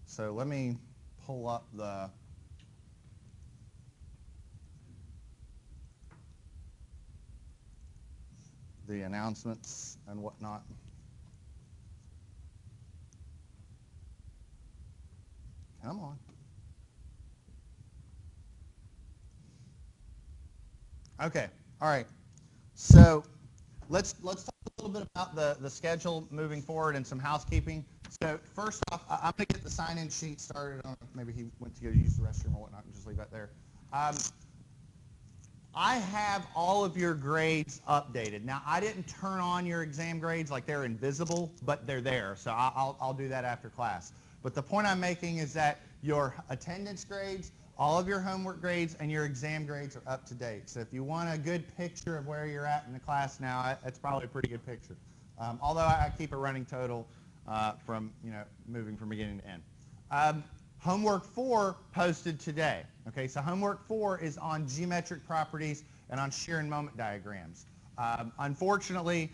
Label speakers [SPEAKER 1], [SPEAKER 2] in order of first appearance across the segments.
[SPEAKER 1] So let me pull up the announcements and whatnot. Come on. Okay, all right. So let's talk a little bit about the schedule moving forward and some housekeeping. So first off, I'm going to get the sign-in sheet started. I don't know if maybe he went to go use the restroom or whatnot, and just leave that there. I have all of your grades updated. Now, I didn't turn on your exam grades like they're invisible, but they're there. So I'll do that after class. But the point I'm making is that your attendance grades, all of your homework grades, and your exam grades are up to date. So if you want a good picture of where you're at in the class now, it's probably a pretty good picture. Although I keep a running total from moving from beginning to end. Homework 4 posted today. Okay, so homework 4 is on geometric properties and on shear and moment diagrams. Unfortunately,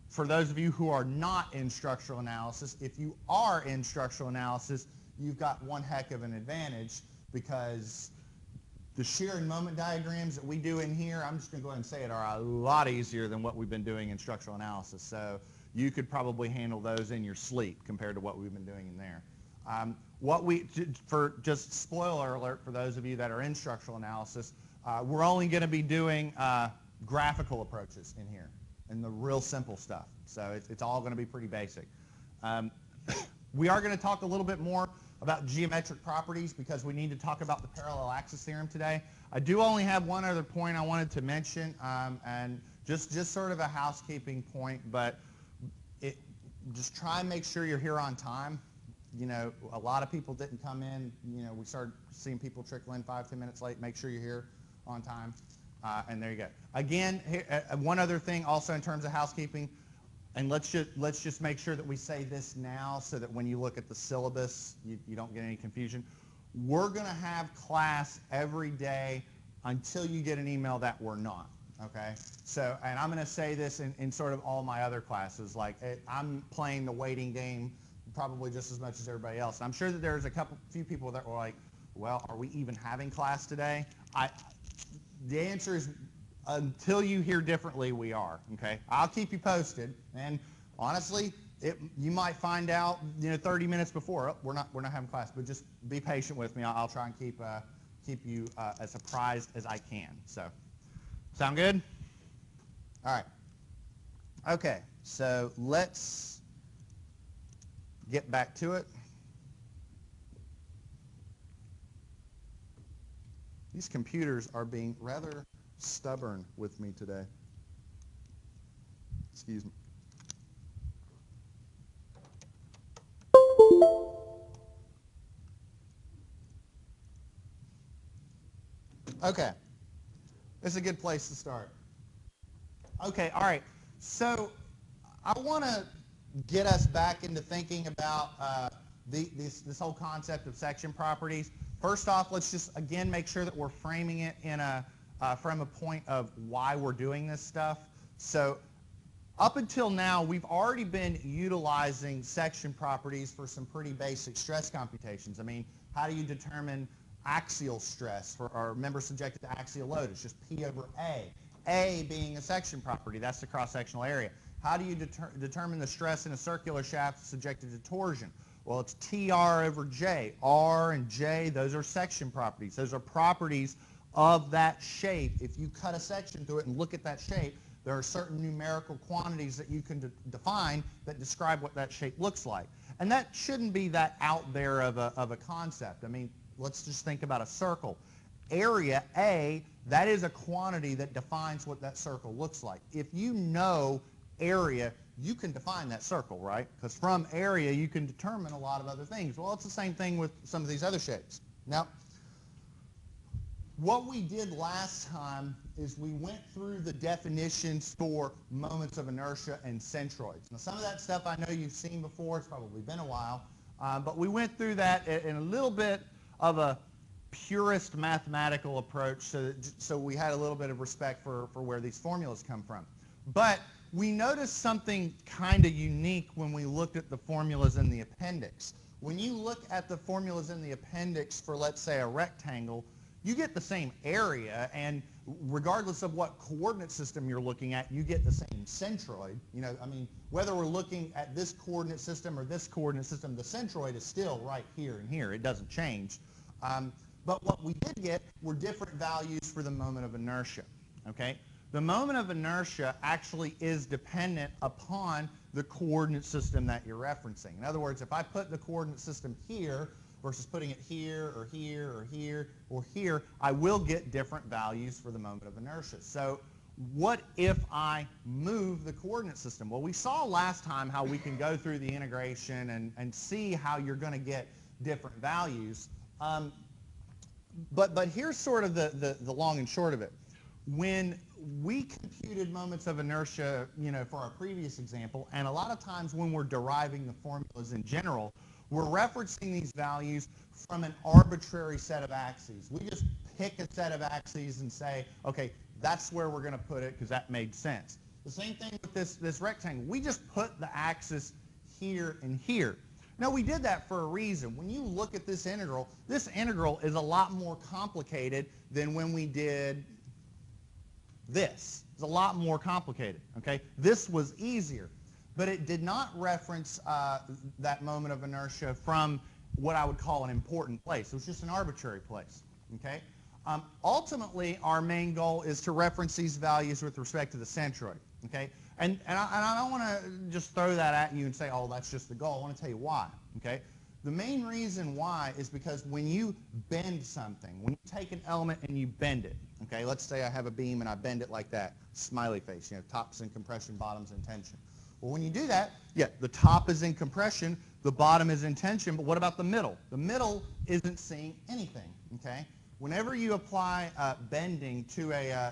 [SPEAKER 1] for those of you who are not in structural analysis, if you are in structural analysis, you've got one heck of an advantage, because the shear and moment diagrams that we do in here, I'm just going to go ahead and say it, are a lot easier than what we've been doing in structural analysis. So you could probably handle those in your sleep compared to what we've been doing in there. Just spoiler alert for those of you that are in structural analysis, we're only going to be doing graphical approaches in here and the real simple stuff. So it's all going to be pretty basic. We are going to talk a little bit more about geometric properties because we need to talk about the parallel axis theorem today. I do only have one other point I wanted to mention, and just sort of a housekeeping point, but just try and make sure you're here on time. A lot of people didn't come in. We started seeing people trickle in 5-10 minutes late. Make sure you're here on time. And there you go. Again, one other thing also in terms of housekeeping, and let's just make sure that we say this now so that when you look at the syllabus, you don't get any confusion. We're going to have class every day until you get an email that we're not. Okay? So, and I'm going to say this in sort of all my other classes. Like, I'm playing the waiting game probably just as much as everybody else. And I'm sure that there's a few people that were like, well, are we even having class today? The answer is, until you hear differently, we are. Okay, I'll keep you posted. And honestly, you might find out 30 minutes before, oh, we're not having class. But just be patient with me. I'll try and keep you as surprised as I can. So, sound good? All right. Okay, so let's get back to it. These computers are being rather stubborn with me today. Excuse me. Okay. This is a good place to start. Okay, all right. So I want to get us back into thinking about this whole concept of section properties. First off, let's just again make sure that we're framing it in from a point of why we're doing this stuff. So up until now, we've already been utilizing section properties for some pretty basic stress computations. I mean, how do you determine axial stress for our member subjected to axial load? It's just P over A. A being a section property, that's the cross-sectional area. How do you determine the stress in a circular shaft subjected to torsion? Well, it's TR over J. R and J, those are section properties. Those are properties of that shape. If you cut a section through it and look at that shape, there are certain numerical quantities that you can define that describe what that shape looks like. And that shouldn't be that out there of a concept. I mean, let's just think about a circle. Area A, that is a quantity that defines what that circle looks like. If you know area, you can define that circle, right? Because from area, you can determine a lot of other things. Well, it's the same thing with some of these other shapes. Now, what we did last time is we went through the definitions for moments of inertia and centroids. Now, some of that stuff I know you've seen before. It's probably been a while. But we went through that in a little bit of a purist mathematical approach, so we had a little bit of respect for where these formulas come from. But we noticed something kind of unique when we looked at the formulas in the appendix. when you look at the formulas in the appendix for, let's say, a rectangle, you get the same area, and regardless of what coordinate system you're looking at, you get the same centroid. You know, I mean, whether we're looking at this coordinate system or this coordinate system, the centroid is still right here and here. It doesn't change. But what we did get were different values for the moment of inertia, okay? The moment of inertia actually is dependent upon the coordinate system that you're referencing. In other words, if I put the coordinate system here versus putting it here or here or here or here, I will get different values for the moment of inertia. So what if I move the coordinate system? Well, we saw last time how we can go through the integration and see how you're going to get different values. But here's sort of the long and short of it. When we computed moments of inertia, you know, for our previous example, and a lot of times when we're deriving the formulas in general, we're referencing these values from an arbitrary set of axes. We just pick a set of axes and say, okay, that's where we're going to put it because that made sense. The same thing with this rectangle. We just put the axis here and here. Now, we did that for a reason. When you look at this integral is a lot more complicated than when we did this. It's a lot more complicated, okay? This was easier, but it did not reference that moment of inertia from what I would call an important place. It was just an arbitrary place, okay? Ultimately, our main goal is to reference these values with respect to the centroid, okay? And I don't want to just throw that at you and say, oh, that's just the goal. I want to tell you why, okay? The main reason why is because when you bend something, when you take an element and you bend it, okay, let's say I have a beam and I bend it like that, smiley face, you know, top's in compression, bottom's in tension. Well, when you do that, yeah, the top is in compression, the bottom is in tension, but what about the middle? The middle isn't seeing anything, okay? Whenever you apply bending to a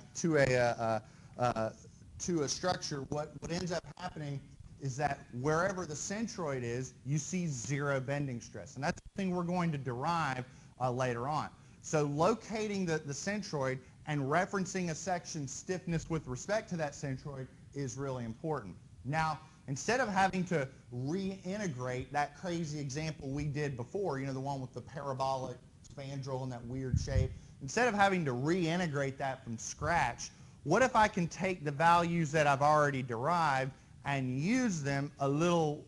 [SPEAKER 1] structure, what ends up happening is that wherever the centroid is, you see zero bending stress. And that's the thing we're going to derive later on. So locating the centroid and referencing a section's stiffness with respect to that centroid is really important. Now, instead of having to reintegrate that crazy example we did before, you know, the one with the parabolic spandrel and that weird shape, instead of having to reintegrate that from scratch, what if I can take the values that I've already derived and use them in a little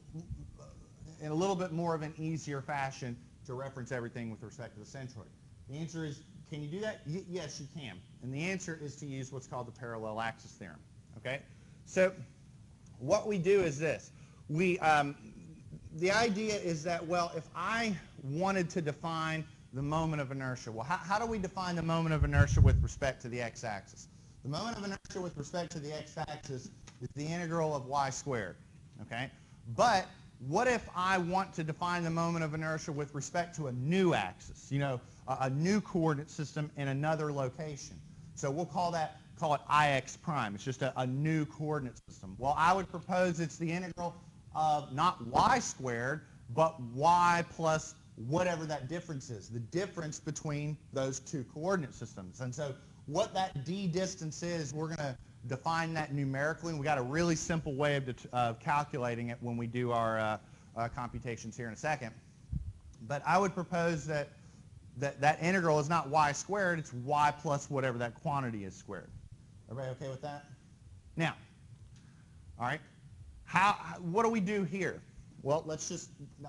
[SPEAKER 1] bit more of an easier fashion to reference everything with respect to the centroid? The answer is, can you do that? Yes, you can. And the answer is to use what's called the parallel-axis theorem. Okay? So what we do is this. The idea is that, well, if I wanted to define the moment of inertia, well, how do we define the moment of inertia with respect to the x-axis? The moment of inertia with respect to the x-axis is the integral of y squared, okay? But what if I want to define the moment of inertia with respect to a new axis, you know, a new coordinate system in another location? So we'll call it Ix prime. It's just a new coordinate system. Well, I would propose it's the integral of not y squared, but y plus whatever that difference is, the difference between those two coordinate systems. And so what that d distance is, we're going to define that numerically, and we got a really simple way of calculating it when we do our computations here in a second. But I would propose that integral is not y squared, it's y plus whatever that quantity is squared. Everybody okay with that? Now, all right, what do we do here? Well,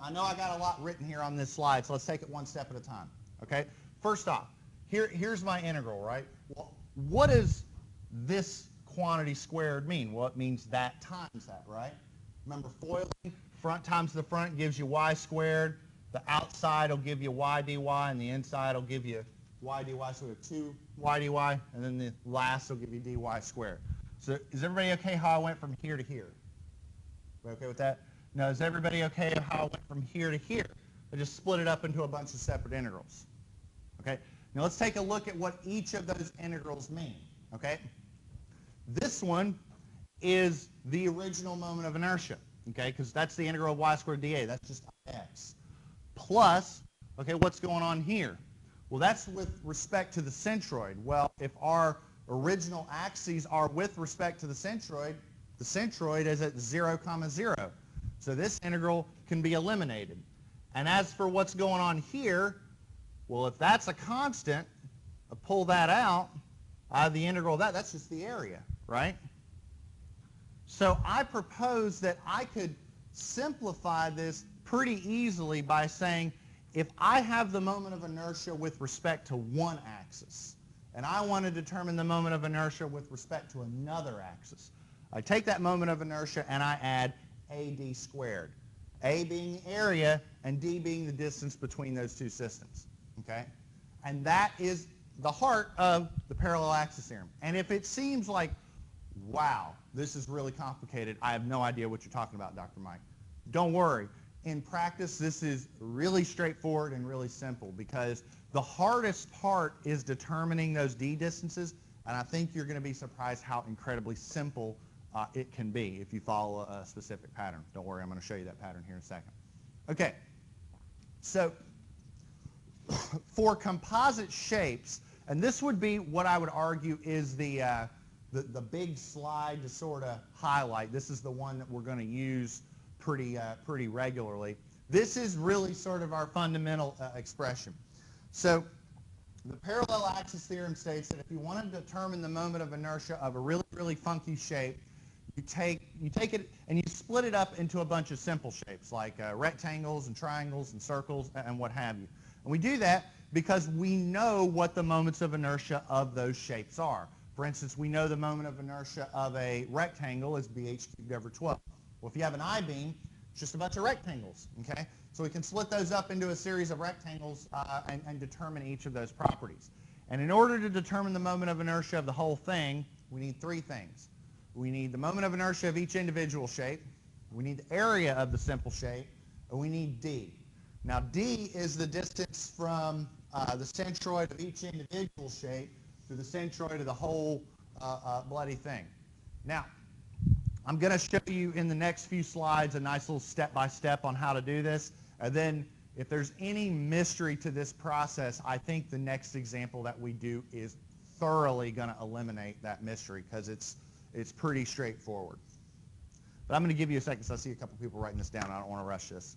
[SPEAKER 1] I know I got a lot written here on this slide, so let's take it one step at a time, okay? First off, here's my integral, right? Well, what does this quantity squared mean? Well, it means that times that, right? Remember, foiling, front times the front gives you y squared, the outside will give you y dy, and the inside will give you y dy, so we have 2 y dy, and then the last will give you dy squared. So is everybody okay how I went from here to here? Everybody okay with that? Now, is everybody okay how I went from here to here? I just split it up into a bunch of separate integrals. Okay? Now let's take a look at what each of those integrals mean. Okay? This one is the original moment of inertia. Okay? Because that's the integral of y squared dA. That's just x. Plus, okay, what's going on here? Well, that's with respect to the centroid. Well, if our original axes are with respect to the centroid is at 0, 0. So this integral can be eliminated. And as for what's going on here, well, if that's a constant, I pull that out, I have the integral of that. That's just the area, right? So I propose that I could simplify this pretty easily by saying if I have the moment of inertia with respect to one axis, and I want to determine the moment of inertia with respect to another axis, I take that moment of inertia and I add AD squared. A being the area and D being the distance between those two systems. Okay? And that is the heart of the parallel axis theorem. And if it seems like, wow, this is really complicated, I have no idea what you're talking about, Dr. Mike, don't worry. In practice, this is really straightforward and really simple because the hardest part is determining those D distances, and I think you're going to be surprised how incredibly simple it can be if you follow a specific pattern. Don't worry, I'm going to show you that pattern here in a second. Okay, so for composite shapes, and this would be what I would argue is the big slide to sort of highlight. This is the one that we're going to use pretty regularly. This is really sort of our fundamental expression. So the parallel axis theorem states that if you want to determine the moment of inertia of a really funky shape, you take it and you split it up into a bunch of simple shapes like rectangles and triangles and circles and what have you. And we do that because we know what the moments of inertia of those shapes are. For instance, we know the moment of inertia of a rectangle is bh cubed over 12. Well, if you have an I-beam, it's just a bunch of rectangles, okay? So we can split those up into a series of rectangles and determine each of those properties. And in order to determine the moment of inertia of the whole thing, we need three things. We need the moment of inertia of each individual shape, we need the area of the simple shape, and we need D. Now, D is the distance from the centroid of each individual shape to the centroid of the whole bloody thing. Now, I'm going to show you in the next few slides a nice little step-by-step on how to do this. And then if there's any mystery to this process, I think the next example that we do is thoroughly going to eliminate that mystery because it's pretty straightforward. But I'm going to give you a second, so I see a couple people writing this down. I don't want to rush this.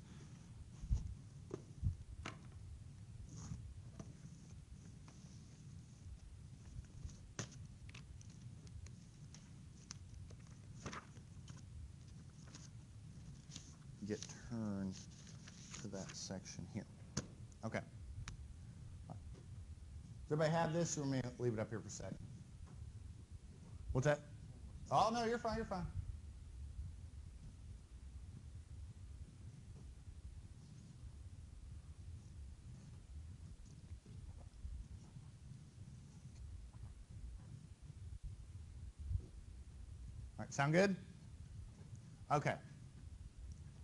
[SPEAKER 1] Get turned to that section here. Okay. Does everybody have this, or may I leave it up here for a second? What's that? Oh, no, you're fine, you're fine. All right, sound good? Okay.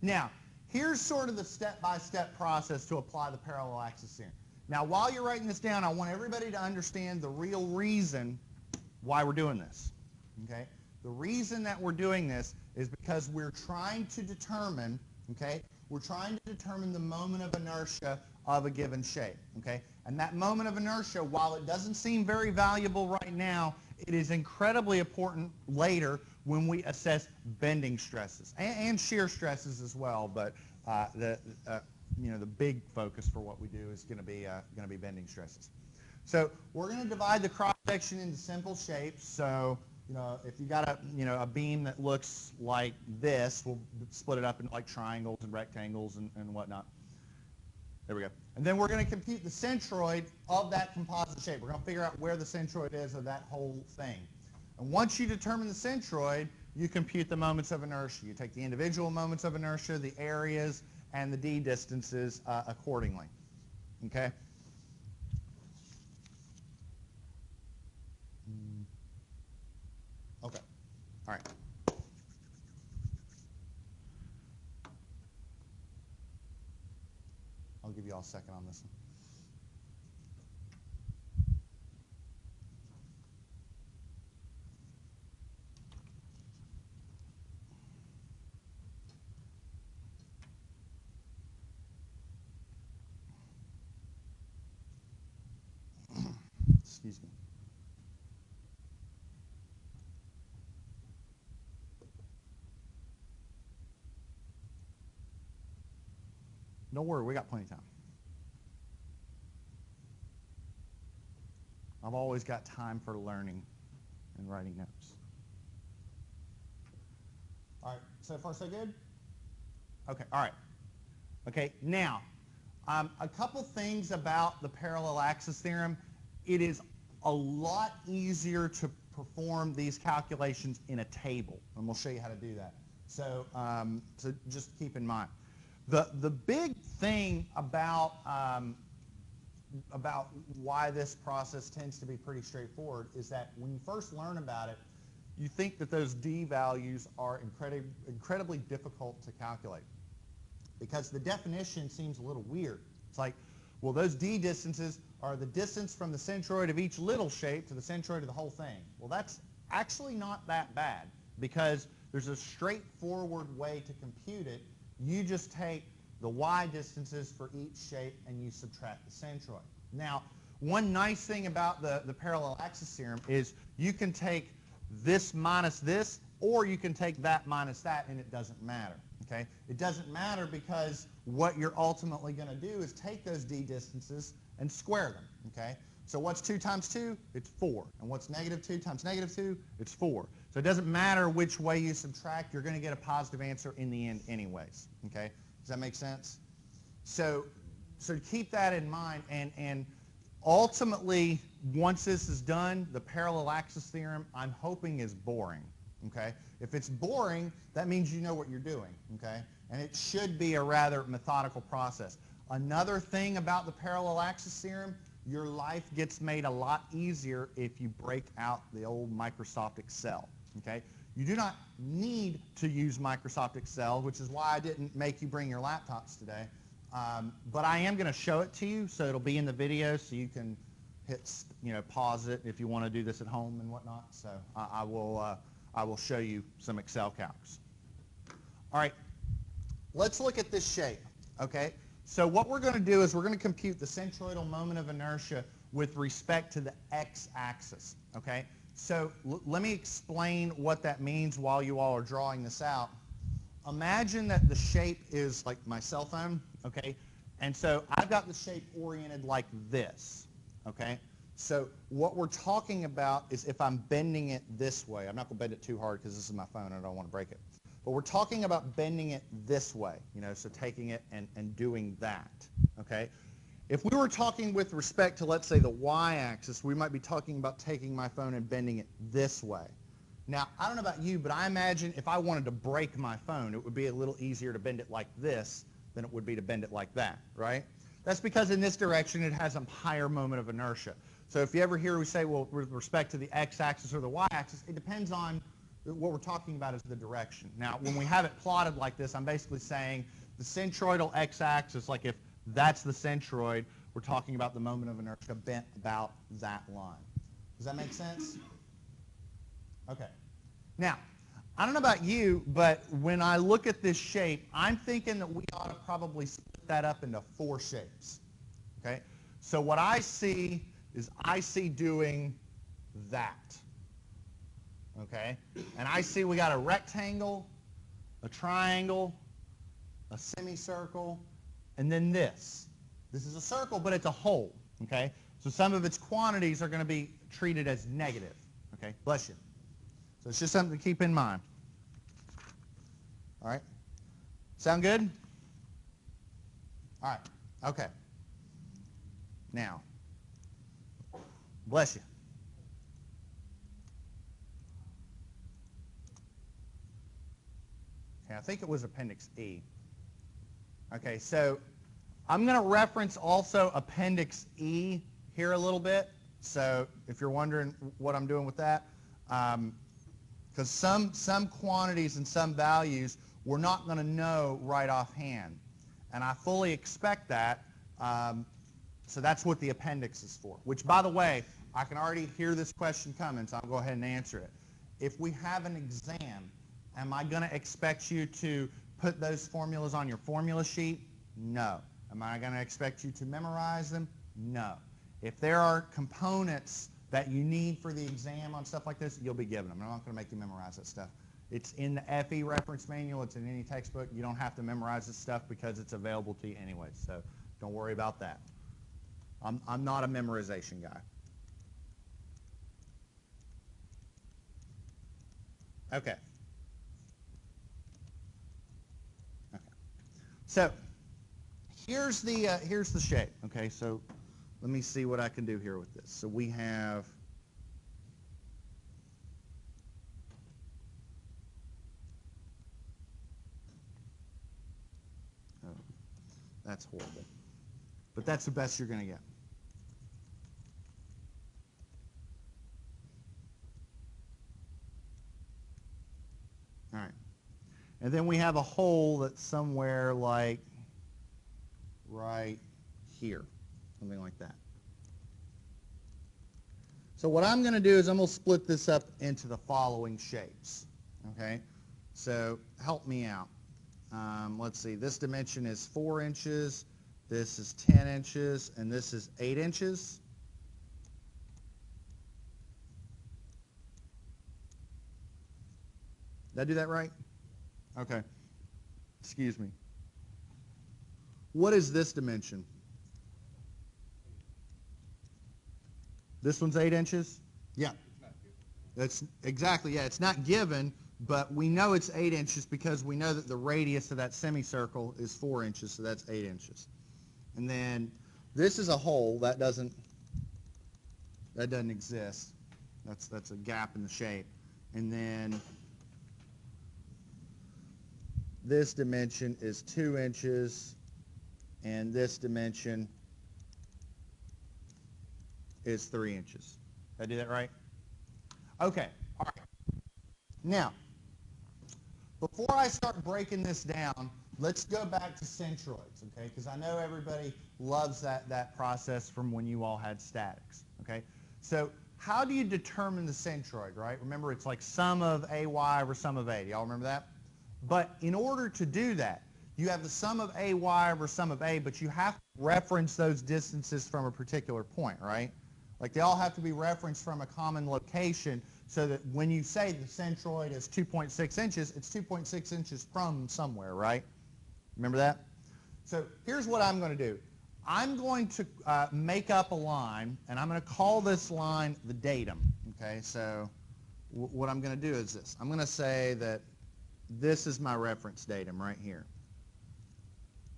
[SPEAKER 1] Now, here's sort of the step-by-step process to apply the parallel axis theorem. Now, while you're writing this down, I want everybody to understand the real reason why we're doing this. Okay? The reason that we're doing this is because we're trying to determine, okay, we're trying to determine the moment of inertia of a given shape, okay? And that moment of inertia, while it doesn't seem very valuable right now, it is incredibly important later when we assess bending stresses and shear stresses as well. But the big focus for what we do is going to be bending stresses. So we're going to divide the cross section into simple shapes. So if you got a beam that looks like this, we'll split it up into like triangles and rectangles and whatnot. There we go. And then we're going to compute the centroid of that composite shape. We're going to figure out where the centroid is of that whole thing. And once you determine the centroid, you compute the moments of inertia. You take the individual moments of inertia, the areas, and the D distances accordingly. Okay? Okay. All right. I'll give you all a second on this one. Excuse me. Don't worry, we got plenty of time. I've always got time for learning and writing notes. All right, so far so good? Okay, all right. Okay, now, a couple things about the parallel axis theorem. It is a lot easier to perform these calculations in a table, and we'll show you how to do that. So, so just keep in mind. The big thing about why this process tends to be pretty straightforward is that when you first learn about it, you think that those d values are incredibly difficult to calculate because the definition seems a little weird. It's like, well, those d distances are the distance from the centroid of each little shape to the centroid of the whole thing. Well, that's actually not that bad because there's a straightforward way to compute it. You just take the y distances for each shape and you subtract the centroid. Now, one nice thing about the parallel axis theorem is you can take this minus this, or you can take that minus that, and it doesn't matter. Okay? It doesn't matter because what you're ultimately going to do is take those d distances and square them. Okay? So what's 2 times 2? It's 4. And what's negative 2 times negative 2? It's 4. So it doesn't matter which way you subtract, you're going to get a positive answer in the end anyways. Okay? Does that make sense? So keep that in mind, and ultimately, once this is done, the parallel axis theorem, I'm hoping, is boring. Okay? If it's boring, that means you know what you're doing. Okay? And it should be a rather methodical process. Another thing about the parallel axis theorem, your life gets made a lot easier if you break out the old Microsoft Excel. Okay? You do not need to use Microsoft Excel, which is why I didn't make you bring your laptops today. But I am going to show it to you, so it'll be in the video, so you can hit, pause it if you want to do this at home and whatnot. So I will show you some Excel calcs. All right, let's look at this shape. Okay, so what we're going to do is we're going to compute the centroidal moment of inertia with respect to the x-axis. Okay. So let me explain what that means while you all are drawing this out. Imagine that the shape is like my cell phone, okay? And so I've got the shape oriented like this, okay? So what we're talking about is if I'm bending it this way. I'm not going to bend it too hard because this is my phone and I don't want to break it. But we're talking about bending it this way, so taking it and doing that, okay? If we were talking with respect to, let's say, the y-axis, we might be talking about taking my phone and bending it this way. Now, I don't know about you, but I imagine if I wanted to break my phone, it would be a little easier to bend it like this than it would be to bend it like that, right? That's because in this direction, it has a higher moment of inertia. So if you ever hear we say, well, with respect to the x-axis or the y-axis, it depends on what we're talking about is the direction. Now, when we have it plotted like this, I'm basically saying the centroidal x-axis, like if that's the centroid, we're talking about the moment of inertia bent about that line. Does that make sense? Okay. Now, I don't know about you, but when I look at this shape, I'm thinking that we ought to probably split that up into 4 shapes. Okay? So what I see is I see doing that. Okay? And I see we got a rectangle, a triangle, a semicircle, and then this. This is a circle, but it's a hole. Okay? So some of its quantities are going to be treated as negative. Okay? Bless you. So it's just something to keep in mind. All right? Sound good? All right. Okay. Now, bless you. Okay, I think it was Appendix E. Okay, so I'm going to reference also Appendix E here a little bit. So if you're wondering what I'm doing with that, because some quantities and some values we're not going to know right offhand. And I fully expect that. So that's what the appendix is for. Which, by the way, I can already hear this question coming, so I'll go ahead and answer it. If we have an exam, am I going to expect you to put those formulas on your formula sheet? No. Am I going to expect you to memorize them? No. If there are components that you need for the exam on stuff like this, you'll be given them. I'm not going to make you memorize that stuff. It's in the FE reference manual. It's in any textbook. You don't have to memorize this stuff because it's available to you anyway, so don't worry about that. I'm not a memorization guy. Okay. So here's the shape. Okay, so let me see what I can do here with this. So we have that's horrible, but that's the best you're going to get. All right. And then we have a hole that's somewhere like right here, something like that. So what I'm going to do is I'm going to split this up into the following shapes. Okay? So help me out. Let's see. This dimension is 4 inches. This is 10 inches. And this is 8 inches. Did I do that right? Okay. Excuse me. What is this dimension? This one's 8 inches? Yeah. That's exactly, yeah, it's not given, but we know it's 8 inches because we know that the radius of that semicircle is 4 inches, so that's 8 inches. And then this is a hole that doesn't exist. That's a gap in the shape. And then this dimension is 2 inches, and this dimension is 3 inches. Did I do that right? Okay, all right. Now, before I start breaking this down, let's go back to centroids, okay? Because I know everybody loves that process from when you all had statics, okay? So how do you determine the centroid, right? Remember, it's like sum of AY over sum of A. Do y'all remember that? But in order to do that, you have the sum of AY over sum of A, but you have to reference those distances from a particular point, right? Like they all have to be referenced from a common location so that when you say the centroid is 2.6 inches, it's 2.6 inches from somewhere, right? Remember that? So here's what I'm going to do. I'm going to make up a line, and I'm going to call this line the datum, okay? So what I'm going to do is this. I'm going to say that this is my reference datum right here.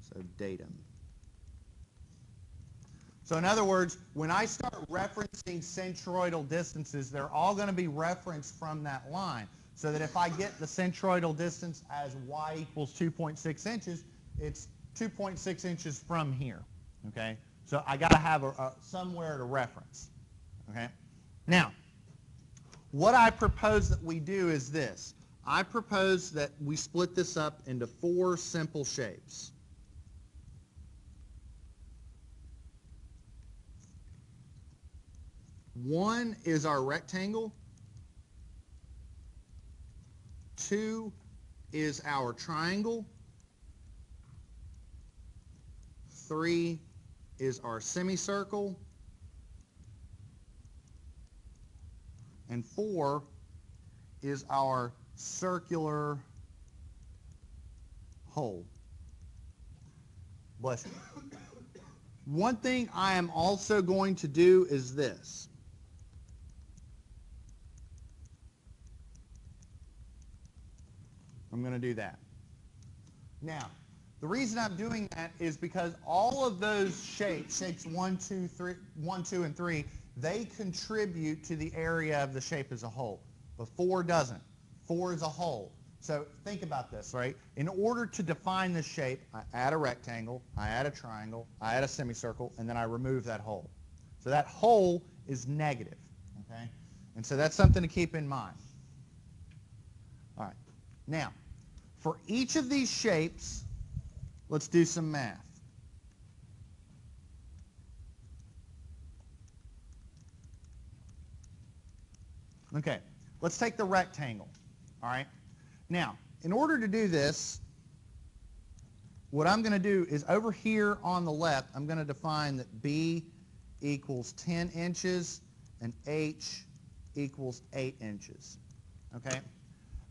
[SPEAKER 1] So datum. So in other words, when I start referencing centroidal distances, they're all going to be referenced from that line. So that if I get the centroidal distance as y equals 2.6 inches, it's 2.6 inches from here. Okay? So I got to have somewhere to reference. Okay? Now, what I propose that we do is this. I propose that we split this up into 4 simple shapes. One is our rectangle. 2 is our triangle. 3 is our semicircle. And 4 is our circular hole. Bless you. One thing I am also going to do is this. I'm going to do that. Now, the reason I'm doing that is because all of those shapes 1, 2, and 3, they contribute to the area of the shape as a whole. But 4 doesn't. 4 is a hole. So think about this, right? In order to define this shape, I add a rectangle, I add a triangle, I add a semicircle, and then I remove that hole. So that hole is negative, okay? And so that's something to keep in mind. All right. Now, for each of these shapes, let's do some math. Okay, let's take the rectangle, all right? Now, in order to do this, what I'm going to do is over here on the left, I'm going to define that B equals 10 inches and H equals 8 inches, okay?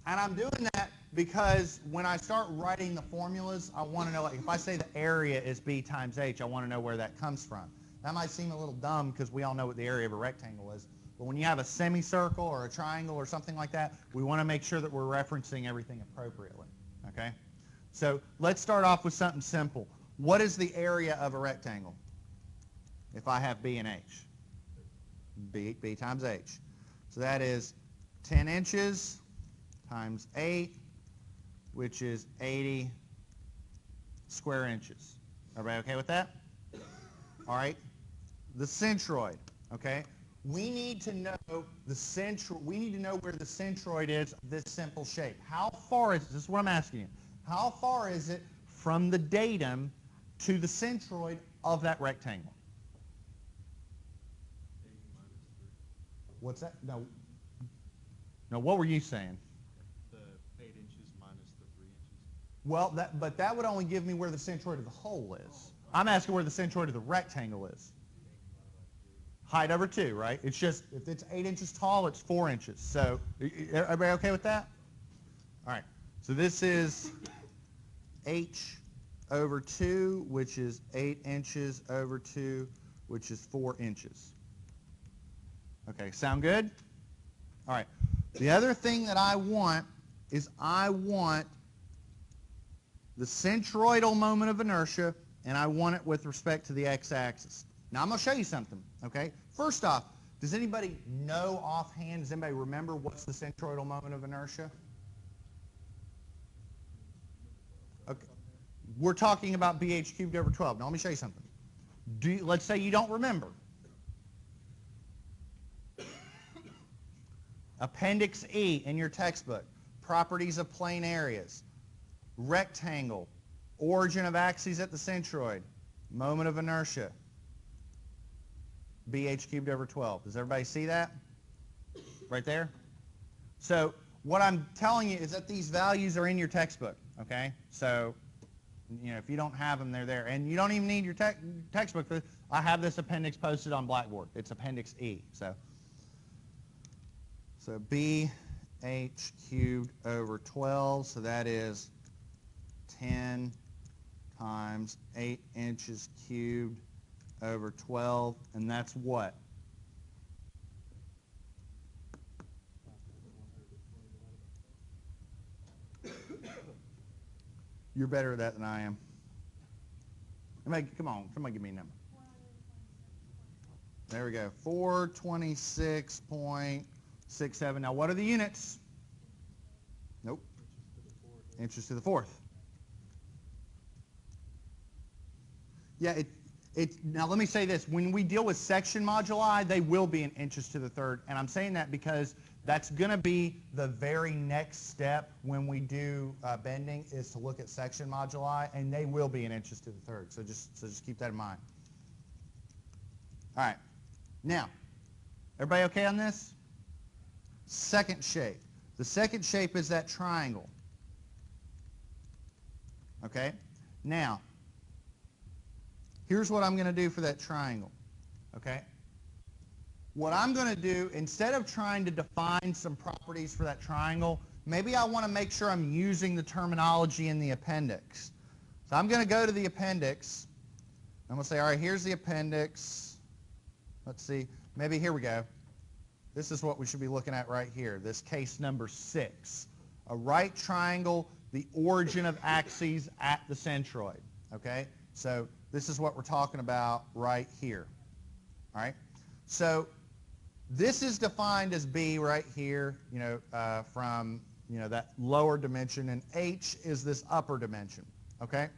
[SPEAKER 1] And I'm doing that because when I start writing the formulas, I want to know, like, if I say the area is B times H, I want to know where that comes from. That might seem a little dumb because we all know what the area of a rectangle is. But when you have a semicircle or a triangle or something like that, we want to make sure that we're referencing everything appropriately. Okay? So let's start off with something simple. What is the area of a rectangle if I have B and H? B times H. So that is 10 inches times 8, which is 80 square inches. Everybody okay with that? All right. The centroid, okay? We need to know the centroid. We need to know where the centroid is of this simple shape. How far is this is what I'm asking you. How far is it from the datum to the centroid of that rectangle? What's that? No. No, what were you saying?
[SPEAKER 2] The 8 inches minus the 3 inches.
[SPEAKER 1] Well, but that would only give me where the centroid of the hole is. I'm asking where the centroid of the rectangle is. Height over 2, right? It's just, if it's 8 inches tall, it's 4 inches. So, everybody okay with that? All right. So this is H over 2, which is 8 inches over 2, which is 4 inches. Okay, sound good? All right. The other thing that I want is I want the centroidal moment of inertia, and I want it with respect to the x-axis. Now, I'm going to show you something, okay? First off, does anybody know offhand, does anybody remember what's the centroidal moment of inertia? Okay. We're talking about BH cubed over 12. Now, let me show you something. Let's say you don't remember. Appendix E in your textbook, properties of plane areas, rectangle, origin of axes at the centroid, moment of inertia, BH cubed over 12. Does everybody see that? Right there? So what I'm telling you is that these values are in your textbook, okay? So, you know, if you don't have them, they're there. And you don't even need your textbook. I have this appendix posted on Blackboard. It's Appendix E. So BH cubed over 12, so that is 10 times 8 inches cubed over 12, and that's what? You're better at that than I am. Come on, somebody give me a number. There we go, 426.67. Now, what are the units? Nope. Inches to the fourth. Yeah, now let me say this. When we deal with section moduli, they will be in inches to the third. And I'm saying that because that's going to be the very next step when we do bending is to look at section moduli, and they will be in inches to the third. So just keep that in mind. All right. Now, everybody okay on this? Second shape. The second shape is that triangle. Okay? Now, here's what I'm going to do for that triangle. Okay? What I'm going to do, instead of trying to define some properties for that triangle, maybe I want to make sure I'm using the terminology in the appendix. So I'm going to go to the appendix. I'm going to say, all right, here's the appendix. Let's see. Maybe here we go. This is what we should be looking at right here, this case number 6. A right triangle, the origin of axes at the centroid. Okay? So this is what we're talking about right here. All right? So this is defined as B right here, you know, from, you know, that lower dimension, and H is this upper dimension. Okay?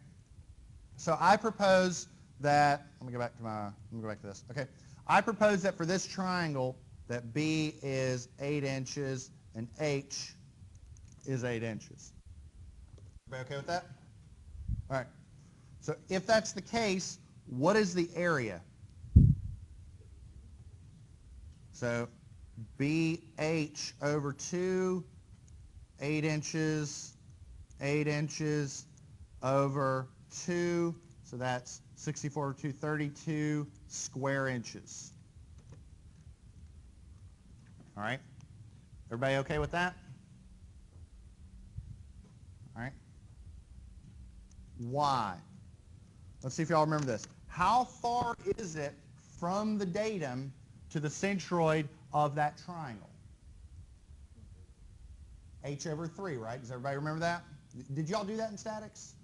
[SPEAKER 1] So I propose that, let me go back to this. Okay. I propose that for this triangle, that B is 8 inches and H is 8 inches. Everybody okay with that? All right. So if that's the case, what is the area? So BH over 2, 8 inches over 2, so that's 64 over 2, 32 square inches. All right? Everybody okay with that? all right? Y. Let's see if y'all remember this. How far is it from the datum to the centroid of that triangle? H over 3, right? Does everybody remember that? Did y'all do that in statics?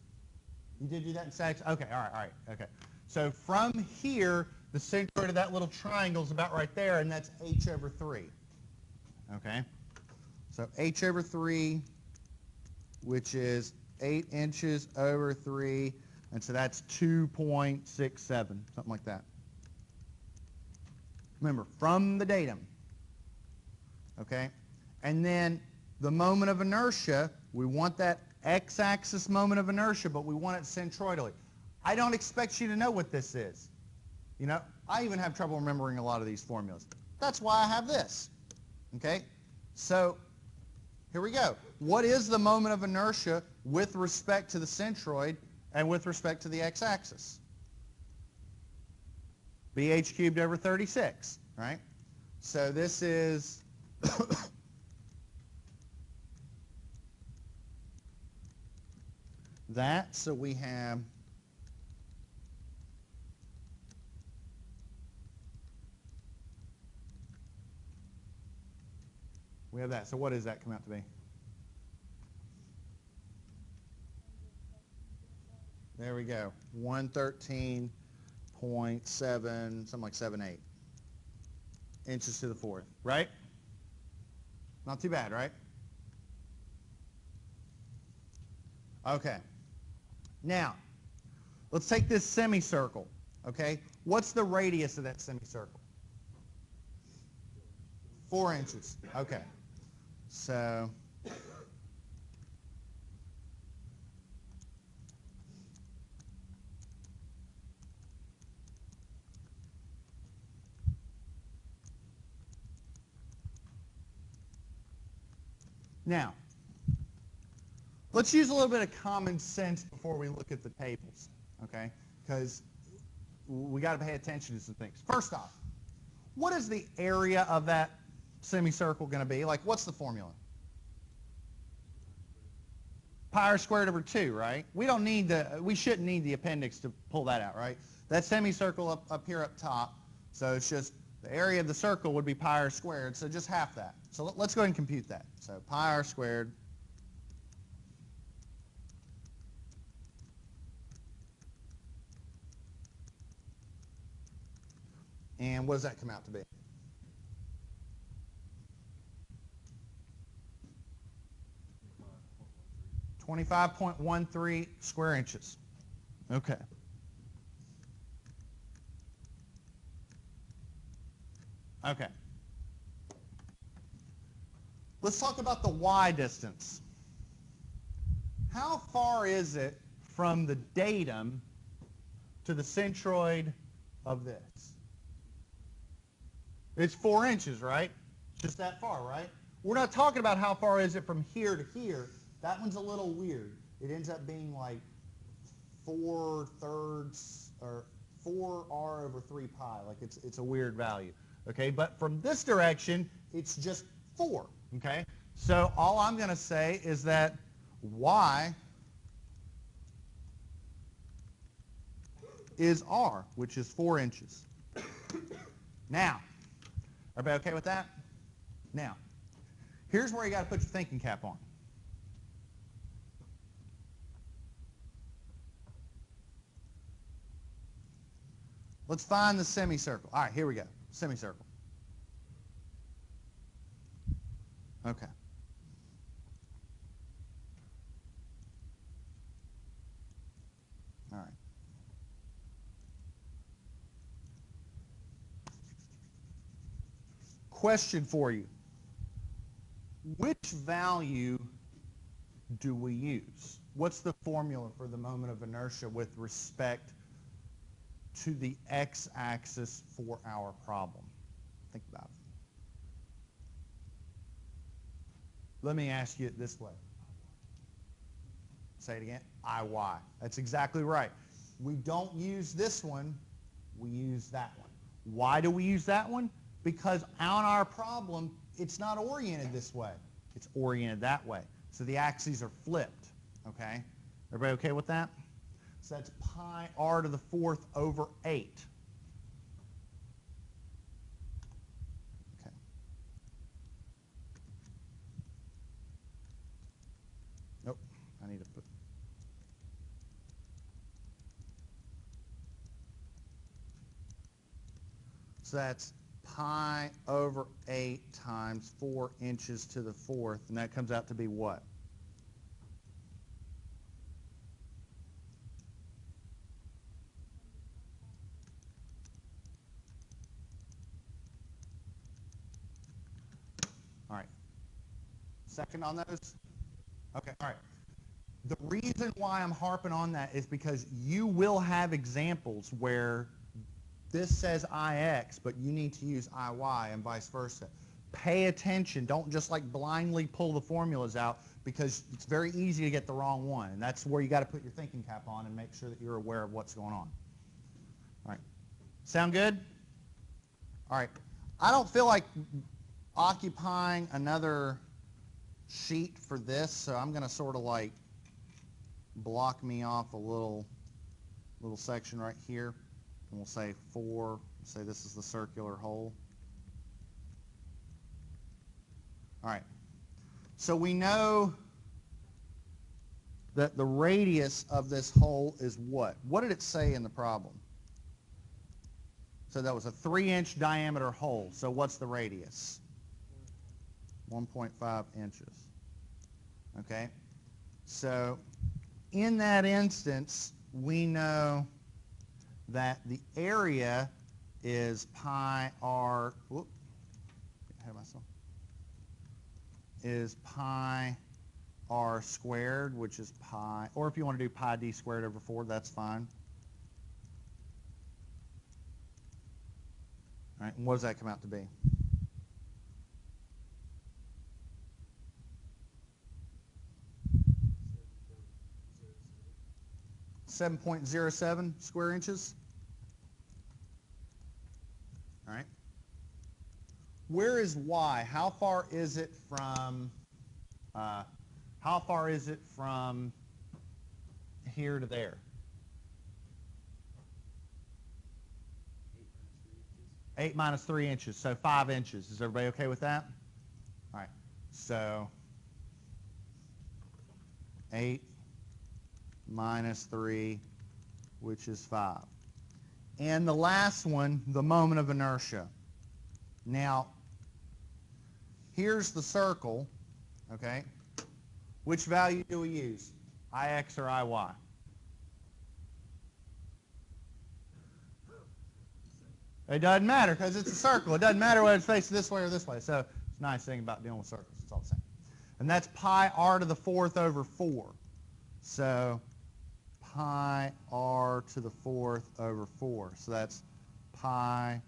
[SPEAKER 1] You did do that in statics? Okay, all right, okay. So from here, the centroid of that little triangle is about right there, and that's H over 3. Okay? So H over 3, which is 8 inches over 3, and so that's 2.67, something like that. Remember, from the datum. Okay? And then the moment of inertia, we want that x-axis moment of inertia, but we want it centroidally. I don't expect you to know what this is. You know, I even have trouble remembering a lot of these formulas. That's why I have this. Okay? So, here we go. What is the moment of inertia with respect to the centroid and with respect to the x-axis? BH cubed over 36, right? So this is that. So we have that. So what does that come out to be? There we go. 113.7, something like 7.8 inches to the fourth, right? Not too bad, right? Okay. Now, let's take this semicircle, okay? What's the radius of that semicircle? 4 inches. Okay. So now, let's use a little bit of common sense before we look at the tables, okay? Because we got to pay attention to some things. First off, what is the area of that semicircle going to be? Like, what's the formula? Pi r squared over 2, right? We shouldn't need the appendix to pull that out, right? That semicircle up here up top, so it's just the area of the circle would be pi r squared, so just half that. So let's go ahead and compute that. So pi r squared and what does that come out to be? 25.13 square inches. Okay. Okay. Let's talk about the y distance. How far is it from the datum to the centroid of this? It's 4 inches, right? Just that far, right? We're not talking about how far is it from here to here. That one's a little weird. It ends up being like 4/3 or 4r over 3 pi. Like it's a weird value. Okay, but from this direction, it's just 4. Okay, so all I'm going to say is that y is r, which is 4 inches. Now, everybody okay with that? Now, here's where you got to put your thinking cap on. Let's find the semicircle. All right, here we go. Semicircle. Okay. All right. Question for you. Which value do we use? What's the formula for the moment of inertia with respect to the x-axis for our problem? Think about it. Let me ask you it this way. Say it again. IY. That's exactly right. We don't use this one. We use that one. Why do we use that one? Because on our problem, it's not oriented this way. It's oriented that way. So the axes are flipped. Okay? Everybody okay with that? So that's pi r to the 4th over 8. Okay. Nope, I need to put... So that's pi over 8 times 4 inches to the 4th, and that comes out to be what? All right. Second on those? Okay, all right. The reason why I'm harping on that is because you will have examples where this says IX, but you need to use IY and vice versa. Pay attention. Don't just like blindly pull the formulas out because it's very easy to get the wrong one. And that's where you got to put your thinking cap on and make sure that you're aware of what's going on. All right. Sound good? All right. I don't feel like occupying another sheet for this, so I'm going to sort of like block me off a little section right here, and we'll say 4, say this is the circular hole. All right, so we know that the radius of this hole is what? What did it say in the problem? So that was a 3-inch diameter hole, so what's the radius? 1.5 inches. Okay, so in that instance, we know that the area is pi r, whoop, ahead of myself, is pi r squared, which is pi, or if you want to do pi d squared over 4, that's fine. All right, and what does that come out to be? 7.07 square inches. All right. Where is y? How far is it from here to there? 8 minus 3 inches, so 5 inches. Is everybody okay with that? All right. So 8 minus 3, which is 5. And the last one, the moment of inertia. Now, here's the circle, okay? Which value do we use, IX or IY? It doesn't matter because it's a circle. It doesn't matter whether it's facing this way or this way. So it's a nice thing about dealing with circles. It's all the same. And that's pi r to the 4th over 4. So pi r to the 4th over 4. So that's pi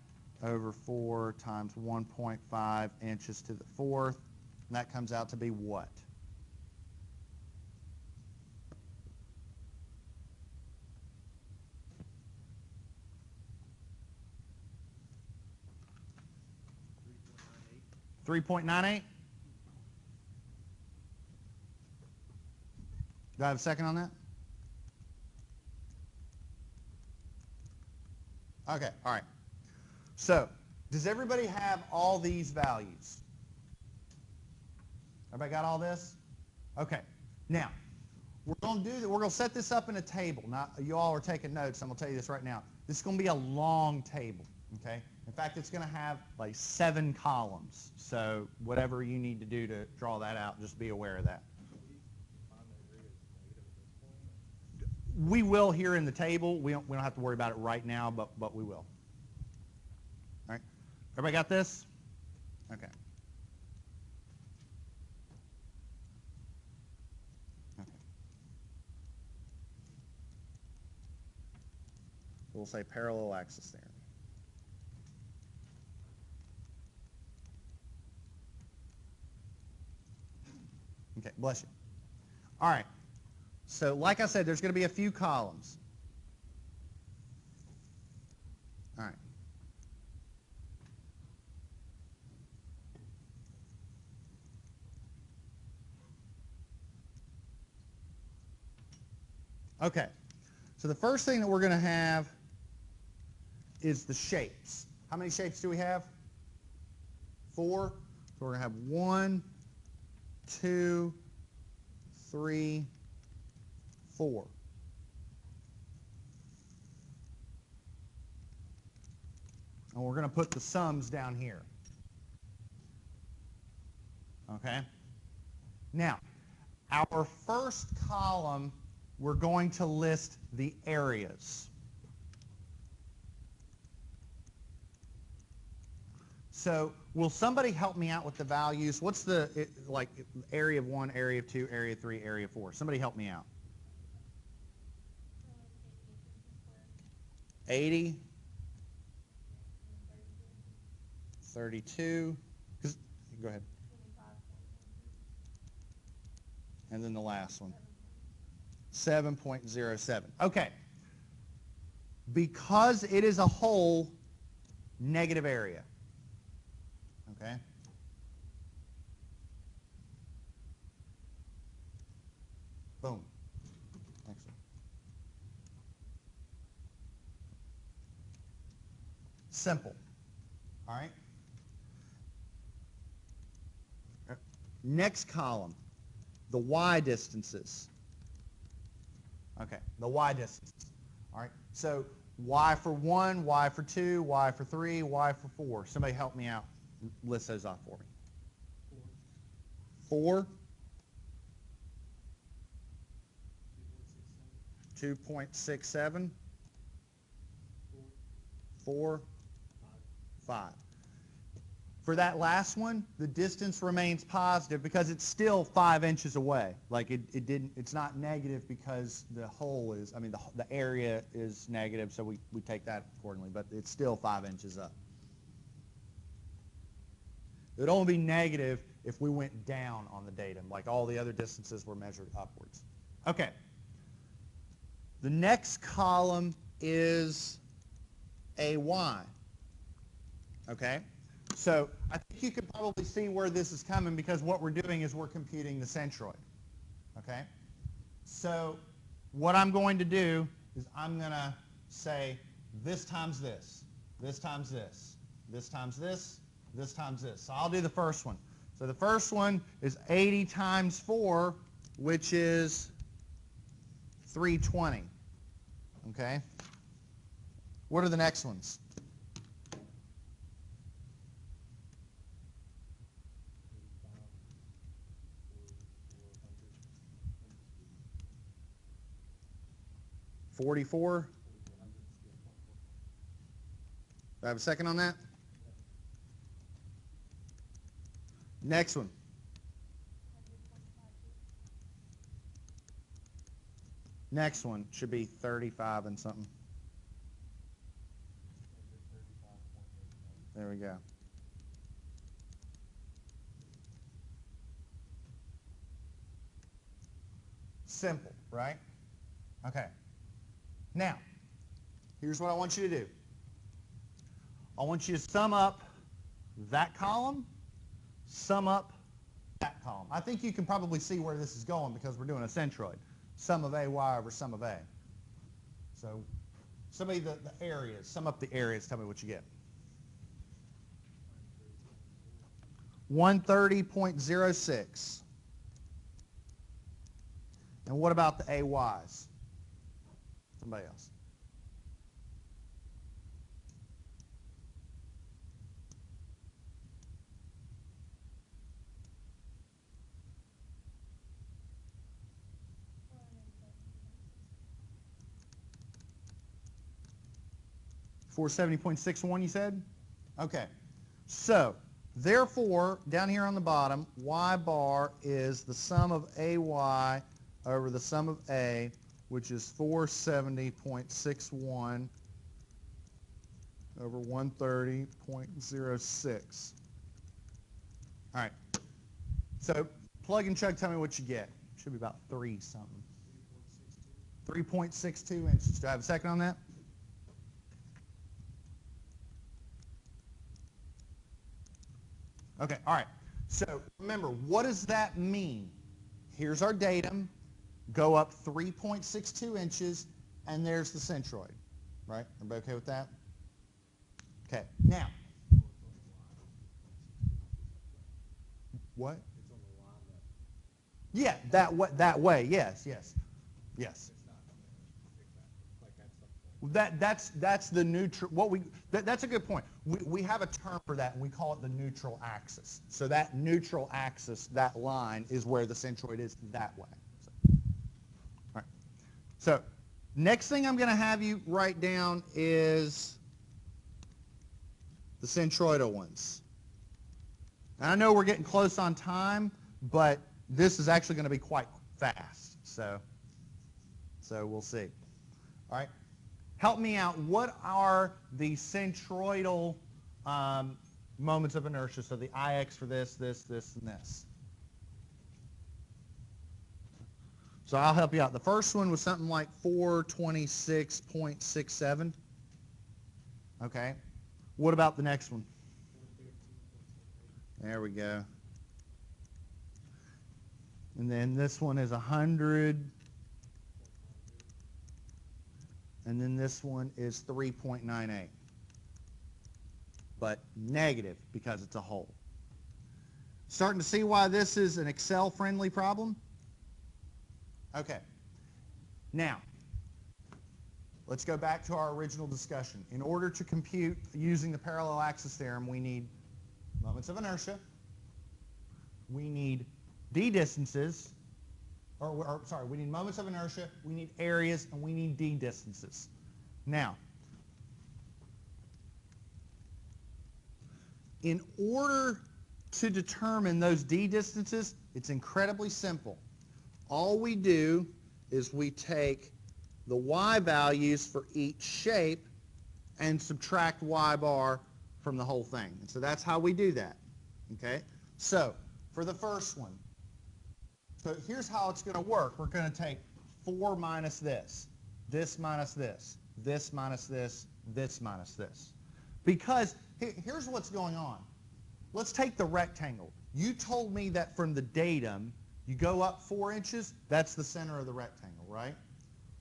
[SPEAKER 1] over 4 times 1.5 inches to the 4th. And that comes out to be what? $3.98. Do I have a second on that? Okay, all right. So, does everybody have all these values? Everybody got all this? Okay. Now, we're going to set this up in a table. Now, you all are taking notes. I'm going to tell you this right now. This is going to be a long table, okay? In fact, it's going to have like 7 columns. So, whatever you need to do to draw that out, just be aware of that. We will here in the table. We don't have to worry about it right now, but we will. All right. Everybody got this? Okay. Okay. We'll say parallel axis theorem. Okay, bless you. All right. So like I said, there's going to be a few columns. All right. Okay, so the first thing that we're going to have is the shapes. How many shapes do we have? 4. So we're going to have 1, 2, 3, 4. And we're going to put the sums down here. Okay? Now, our first column, we're going to list the areas. So will somebody help me out with the values? What's the, like, area of 1, area of 2, area of 3, area of 4? Somebody help me out. 80. 32. Go ahead. And then the last one. 7.07. Okay. Because it is a whole negative area. Okay? Boom. Excellent. Simple. All right? Next column, the y distances. Okay, the y distances. All right, so y for 1, y for 2, y for 3, y for 4. Somebody help me out. List those off for me. 4. 2.67. 4. 5. For that last one, the distance remains positive because it's still 5 inches away. Like it's not negative because the hole is, I mean, the area is negative, so we take that accordingly, but it's still 5 inches up. It would only be negative if we went down on the datum, like all the other distances were measured upwards. Okay. The next column is AY. Okay? So I think you can probably see where this is coming because what we're doing is we're computing the centroid. Okay? So what I'm going to do is I'm going to say this times this, this times this, this times this, this times this. So I'll do the first one. So the first one is 80 times 4, which is 320. Okay? What are the next ones? 44. Do I have a second on that? Next one. Next one should be 35 and something. There we go. Simple, right? Okay. Now, here's what I want you to do. I want you to sum up that column, sum up that column. I think you can probably see where this is going because we're doing a centroid. Sum of AY over sum of A. So, somebody, the areas, sum up the areas, tell me what you get. 130.06. And what about the AYs? Somebody else. $470.61 you said? Okay. So, therefore, down here on the bottom, y bar is the sum of AY over the sum of A, which is 470.61 over 130.06. All right. So plug and chug, tell me what you get. Should be about 3 something. 3.62 inches. Do I have a second on that? Okay, all right. So remember, what does that mean? Here's our datum. go up 3.62 inches, and there's the centroid. Right? Everybody okay with that? Okay. Now, what?
[SPEAKER 2] It's on the line that
[SPEAKER 1] Yeah, that way. Yes, yes, yes.
[SPEAKER 2] it's not exactly like at some point.
[SPEAKER 1] That's the neutral. That's a good point. We have a term for that, and we call it the neutral axis. So that neutral axis, that line, is where the centroid is that way. So, all right. So next thing I'm going to have you write down is the centroidal ones. And I know we're getting close on time, but this is actually going to be quite fast. So we'll see. All right. Help me out. What are the centroidal moments of inertia? So the IX for this, this, and this. So I'll help you out. The first one was something like 426.67. Okay. What about the next one? There we go. And then this one is 100. And then this one is 3.98. But negative because it's a hole. Starting to see why this is an Excel-friendly problem? Okay. Now, let's go back to our original discussion. In order to compute using the parallel axis theorem, we need moments of inertia. We need d distances. We need moments of inertia, we need areas, and we need d distances. Now, in order to determine those d distances, it's incredibly simple. All we do is we take the y values for each shape and subtract y bar from the whole thing. And so that's how we do that. Okay? So, for the first one, so here's how it's going to work. We're going to take 4 minus this minus this, this minus this, this minus this. Because here's what's going on. Let's take the rectangle. You told me that from the datum, you go up 4 inches, that's the center of the rectangle, right?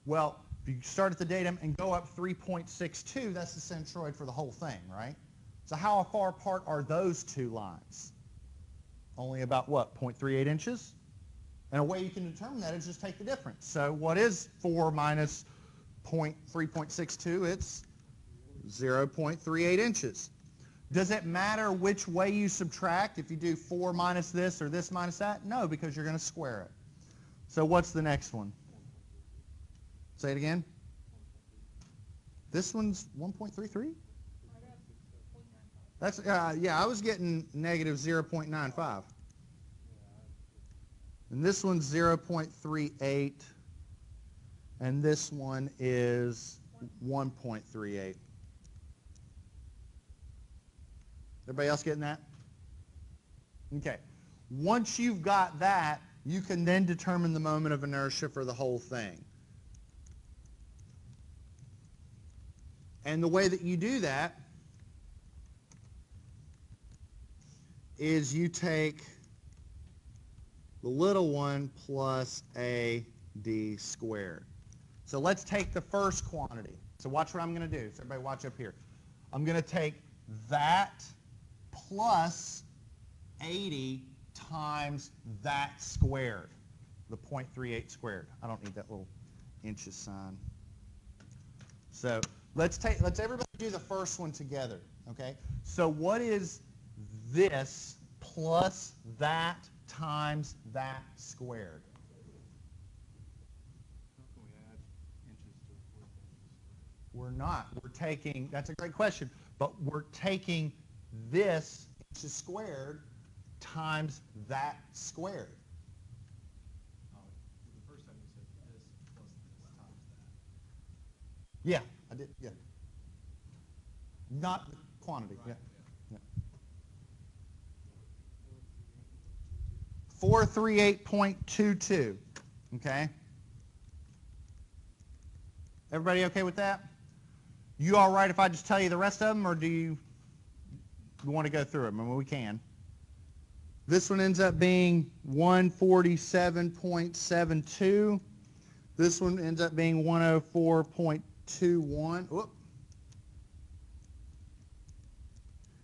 [SPEAKER 1] Well, if you start at the datum and go up 3.62, that's the centroid for the whole thing, right? So how far apart are those two lines? Only about what, 0.38 inches? And a way you can determine that is just take the difference. So what is 4 minus 3.62? It's 0.38 inches. Does it matter which way you subtract? If you do 4 minus this or this minus that? No, because you're going to square it. So what's the next one? Say it again. This one's 1.33? That's, yeah, I was getting negative 0.95. And this one's 0.38, and this one is 1.38. Everybody else getting that? Okay. Once you've got that, you can then determine the moment of inertia for the whole thing. And the way that you do that is you take the little one plus AD squared. So let's take the first quantity. So watch what I'm going to do. So everybody watch up here. I'm going to take that plus 80 times that squared, the 0.38 squared. I don't need that little inches sign. So let's everybody do the first one together, okay? So what is this plus that times that squared?
[SPEAKER 2] How can we add inches to the 4 inches?
[SPEAKER 1] We're not. We're taking, that's a great question, but we're taking this inches squared times that squared.
[SPEAKER 2] Oh, the first time you said this plus this times that.
[SPEAKER 1] Yeah, I did, yeah. Not the quantity,
[SPEAKER 2] Right,
[SPEAKER 1] yeah. 438.22, okay? Everybody okay with that? You all right if I just tell you the rest of them, or do you want to go through them? I mean, we can. This one ends up being 147.72. This one ends up being 104.21. Whoop.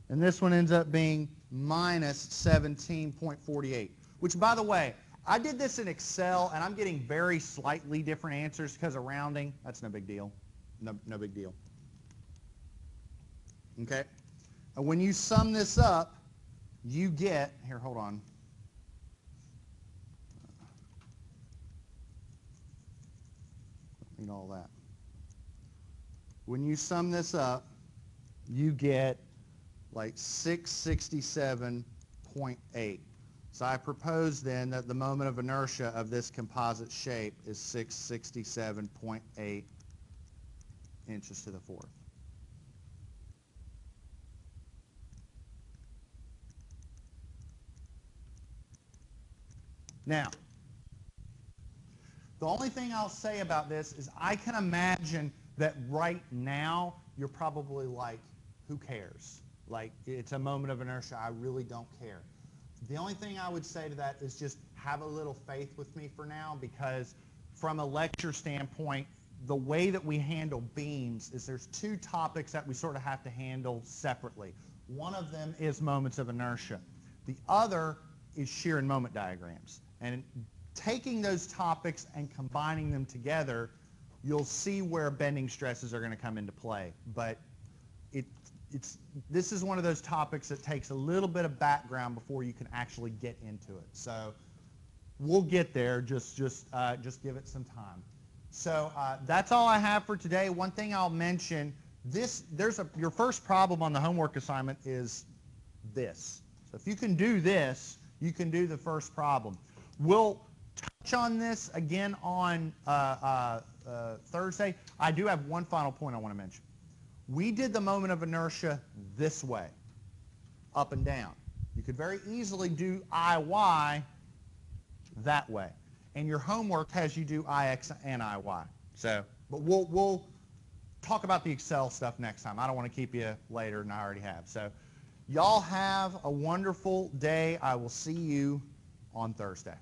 [SPEAKER 1] And this one ends up being minus 17.48, which, by the way, I did this in Excel, and I'm getting very slightly different answers because of rounding. That's no big deal. No big deal. Okay? And when you sum this up, you get, here, hold on. Don't need all that. When you sum this up, you get like 667.8. So I propose then that the moment of inertia of this composite shape is 667.8 inches to the fourth. Now, the only thing I'll say about this is I can imagine that right now you're probably like, who cares? Like, it's a moment of inertia, I really don't care. The only thing I would say to that is just have a little faith with me for now, because from a lecture standpoint, the way that we handle beams is there's two topics that we sort of have to handle separately. One of them is moments of inertia. The other is shear and moment diagrams. And taking those topics and combining them together, you'll see where bending stresses are going to come into play. But this is one of those topics that takes a little bit of background before you can actually get into it. So we'll get there. Just give it some time. So that's all I have for today. One thing I'll mention: your first problem on the homework assignment is this. So if you can do this, you can do the first problem. We'll touch on this again on Thursday. I do have one final point I want to mention. We did the moment of inertia this way, up and down. You could very easily do IY that way. And your homework has you do IX and IY. So, but we'll talk about the Excel stuff next time. I don't want to keep you later than I already have. So, y'all have a wonderful day. I will see you on Thursday.